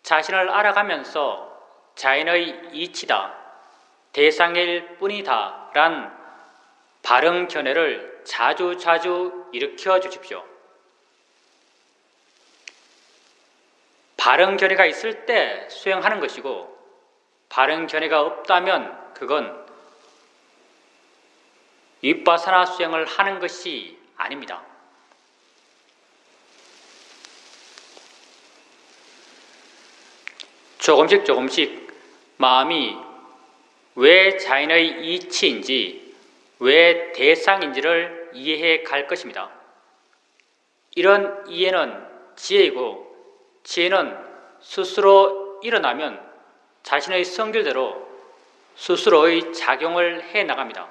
자신을 알아가면서 자인의 이치다, 대상일 뿐이다 란 바른 견해를 자주자주 일으켜 주십시오. 바른 견해가 있을 때 수행하는 것이고 바른 견해가 없다면 그건 윗바사나 수행을 하는 것이 아닙니다. 조금씩 마음이 왜 자인의 이치인지, 왜 대상인지를 이해해 갈 것입니다. 이런 이해는 지혜이고, 지혜는 스스로 일어나면 자신의 성질대로 스스로의 작용을 해 나갑니다.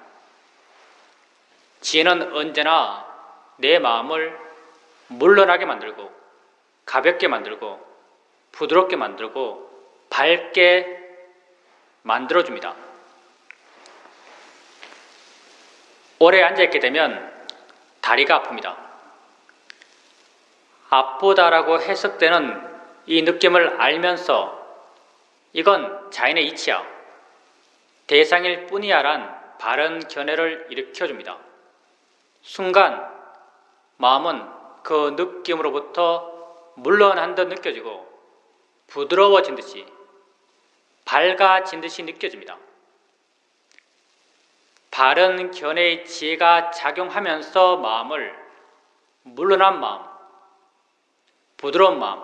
지혜는 언제나 내 마음을 물러나게 만들고, 가볍게 만들고, 부드럽게 만들고, 밝게 만들어줍니다. 오래 앉아있게 되면 다리가 아픕니다. 아프다라고 해석되는 이 느낌을 알면서 이건 자인의 이치야, 대상일 뿐이야란 바른 견해를 일으켜줍니다. 순간 마음은 그 느낌으로부터 물러난 듯 느껴지고 부드러워진 듯이, 밝아진 듯이 느껴집니다. 바른 견해의 지혜가 작용하면서 마음을 물러난 마음, 부드러운 마음,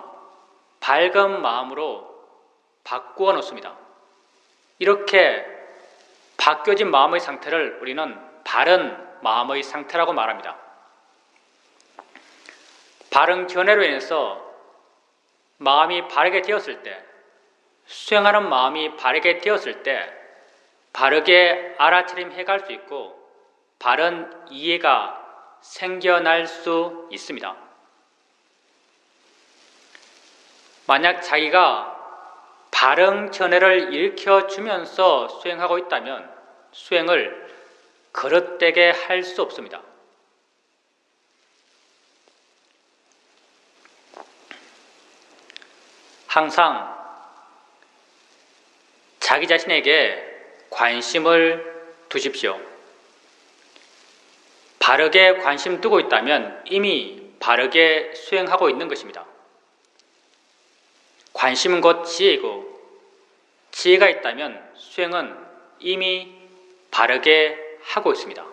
밝은 마음으로 바꾸어 놓습니다. 이렇게 바뀌어진 마음의 상태를 우리는 바른 마음의 상태라고 말합니다. 바른 견해로 인해서 마음이 바르게 되었을 때, 수행하는 마음이 바르게 되었을 때 바르게 알아차림해 갈 수 있고 바른 이해가 생겨날 수 있습니다. 만약 자기가 바른 견해를 일으켜주면서 수행하고 있다면 수행을 그릇되게 할 수 없습니다. 항상 자기 자신에게 관심을 두십시오. 바르게 관심 두고 있다면 이미 바르게 수행하고 있는 것입니다. 관심은 곧 지혜이고 지혜가 있다면 수행은 이미 바르게 하고 있습니다.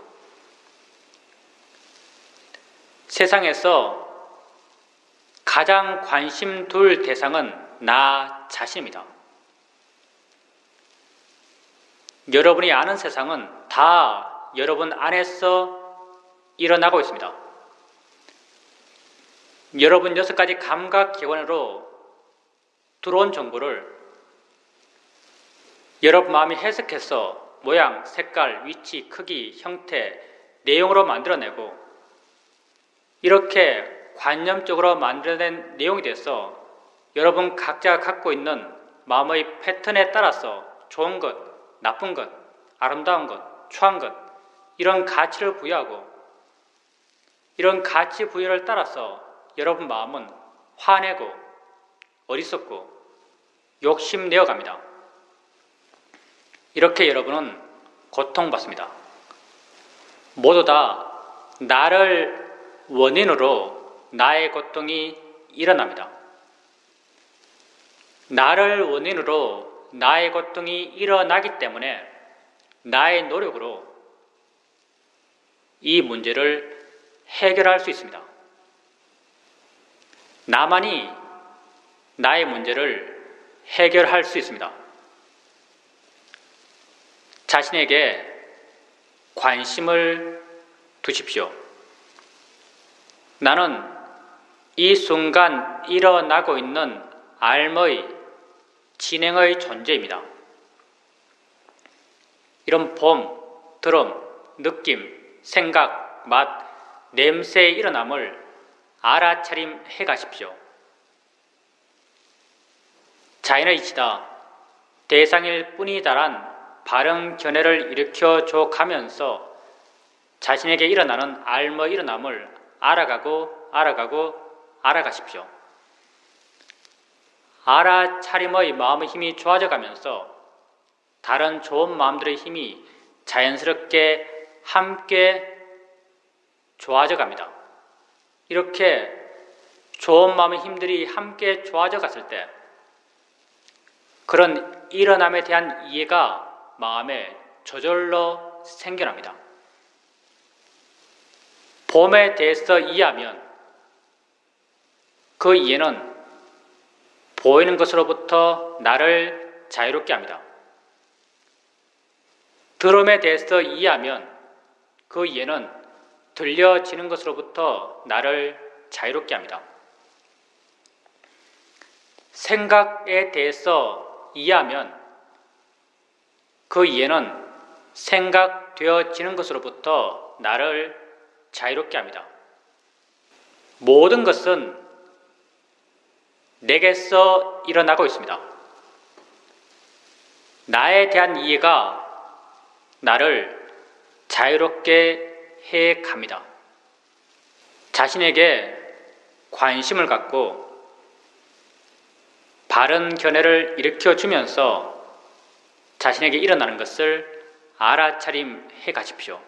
세상에서 가장 관심 둘 대상은 나 자신입니다. 여러분이 아는 세상은 다 여러분 안에서 일어나고 있습니다. 여러분 6가지 감각 기관으로 들어온 정보를 여러분 마음이 해석해서 모양, 색깔, 위치, 크기, 형태, 내용으로 만들어내고 이렇게 관념적으로 만들어낸 내용이 돼서 여러분 각자가 갖고 있는 마음의 패턴에 따라서 좋은 것, 나쁜 것, 아름다운 것, 추한 것 이런 가치를 부여하고 이런 가치 부여를 따라서 여러분 마음은 화내고 어리석고 욕심내어 갑니다. 이렇게 여러분은 고통받습니다. 모두 다 나를 원인으로 나의 고통이 일어납니다. 나를 원인으로 나의 고통이 일어나기 때문에 나의 노력으로 이 문제를 해결할 수 있습니다. 나만이 나의 문제를 해결할 수 있습니다. 자신에게 관심을 두십시오. 나는 이 순간 일어나고 있는 삶의 진행의 존재입니다. 이런 봄, 드럼, 느낌, 생각, 맛, 냄새의 일어남을 알아차림해 가십시오. 자연의 이치다, 대상일 뿐이다란 바른 견해를 일으켜줘 가면서 자신에게 일어나는 삶의 일어남을 알아가십시오. 알아차림의 마음의 힘이 좋아져 가면서 다른 좋은 마음들의 힘이 자연스럽게 함께 좋아져 갑니다. 이렇게 좋은 마음의 힘들이 함께 좋아져 갔을 때 그런 일어남에 대한 이해가 마음에 저절로 생겨납니다. 봄에 대해서 이해하면 그 이해는 보이는 것으로부터 나를 자유롭게 합니다. 드럼에 대해서 이해하면 그 이해는 들려지는 것으로부터 나를 자유롭게 합니다. 생각에 대해서 이해하면 그 이해는 생각되어지는 것으로부터 나를 자유롭게 합니다. 모든 것은 내게서 일어나고 있습니다. 나에 대한 이해가 나를 자유롭게 해 갑니다. 자신에게 관심을 갖고 바른 견해를 일으켜주면서 자신에게 일어나는 것을 알아차림해 가십시오.